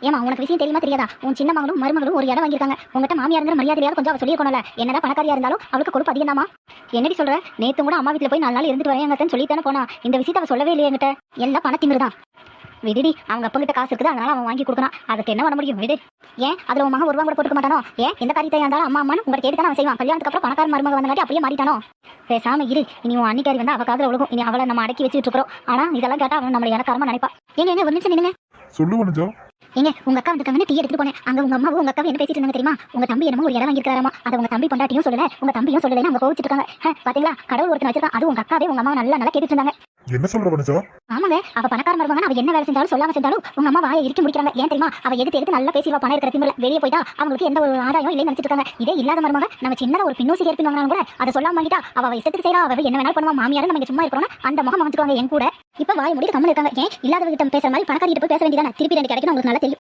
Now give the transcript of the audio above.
ஏமா உனக்கு விஷயம் தெரியுமா தெரியாதா? உன் சின்ன மகனும் மருமகளும் ஒரு இடம் வாங்கியிருக்காங்க. உங்ககிட்ட மாமியாருங்கிற மரியாதையாவது கொஞ்சம் அவ சொல்லியிருக்கணும்ல. என்னதான் பணக்காரியா இருந்தாலும் அவளுக்கு கொழுப்பு அதிகம் தாமா. என்னடி சொல்ற? நேத்து கூட அம்மா வீட்டுல போய் 4 நாள் இருந்துட்டு வரேன் சொல்லித்தானே போனா. இந்த விஷயத்த அவ சொல்லவே இல்லையே என்கிட்ட. எல்லாம் பணத்திமிருதான். விடுடி, அவங்க அப்பங்கிட்ட காசு இருக்குது, அதனால அவன் வாங்கி கொடுக்குறான். அதுக்கு என்ன பண்ண முடியும்? விடு. ஏன் அதுல உன் மகன் ஒரு ரூபா கூட போட்டுக்க மாட்டானோ? ஏன் எந்த காரியத்தை இருந்தாலும் அம்மா அம்மான்னு உங்களை கேட்டு தானே அவன் செய்வான். கல்யாணத்துக்கு அப்புறம் பணக்கார மருமக வந்தங்காட்டி அப்படியே மாறிட்டானோ? பேசாம இரு. இனி உன் அன்னிக்காரி வந்து அவ காதுல ஒழுகும். இனி அவளை நம்ம அடக்கி வச்சுட்டு இருக்கிறோம். ஆனா இதெல்லாம் கேட்டா அவன் நம்மளை எனக்காரமா நினைப்பா. ஏங்க ஒரு நிமிஷம் நின்னுங்க. சொல்லு வனஜா. ஏங்க உங்க அக்கா வந்துருக்காங்கன்னு டீ எடுத்துட்டு போனேன். அங்க உங்க அம்மாவும் உங்க அக்காவும் என்ன பேசிட்டு இருந்தாங்க தெரியுமா? உங்க தம்பி என்னமோ ஒரு இடம் வாங்கிருக்காராமா. அதை உங்க தம்பி பொண்டாட்டியும் சொல்லல, உங்க தம்பியும் சொல்லலைன்னு அவங்க கோவிச்சிட்டு இருக்காங்க. பாத்தீங்களா, கடவுள் ஒருத்தன் வச்சிருக்கான். அது உங்க அக்காவே உங்க அம்மா நல்லா கேட்டுட்டு இருந்தாங்க. என்ன சொல்ற வனஜா? ஆமாங்க, அவ பணக்கார மருமகன். அவ என்ன வேலை செஞ்சாலும் சொல்லாம செஞ்சாலும் உங்க அம்மா வாயை இறுக்கி முடிக்கிறாங்க. ஏன் தெரியுமா? அவ எடுத்து நல்லா பேசிவா பணம் இருக்கிற திமிர வெளியே போயிட்டா அவங்களுக்கு எந்த ஒரு ஆதாயம் இல்லைன்னு நினைச்சிட்டு இருக்காங்க. இதே இல்லாத மருமக நம்ம சின்னதா ஒரு பின்னூசி ஏற்பி வாங்கினாலும் கூட அதை சொல்லாம வாங்கிட்டா அவ இஷ்டத்துக்கு செய்யறா. அவ என்ன வேணாலும் பண்ணுவா. மாமியாரும் நம்ம சும்மா இருக்கிறோம் அந்த முகம் வாங்கிச்சுவாங்க என் கூட. இப்ப வாய் முடித்து கம்மன் இருக்காங்க. ஏன் இல்லாத கிட்ட பேசுற மாதிரி பணக்காரிட்ட போய் பேச வேண்டியதானே? திருப்பி 2 கிடைக்கணும் உங்களுக்கு நல்லா தெரியும்.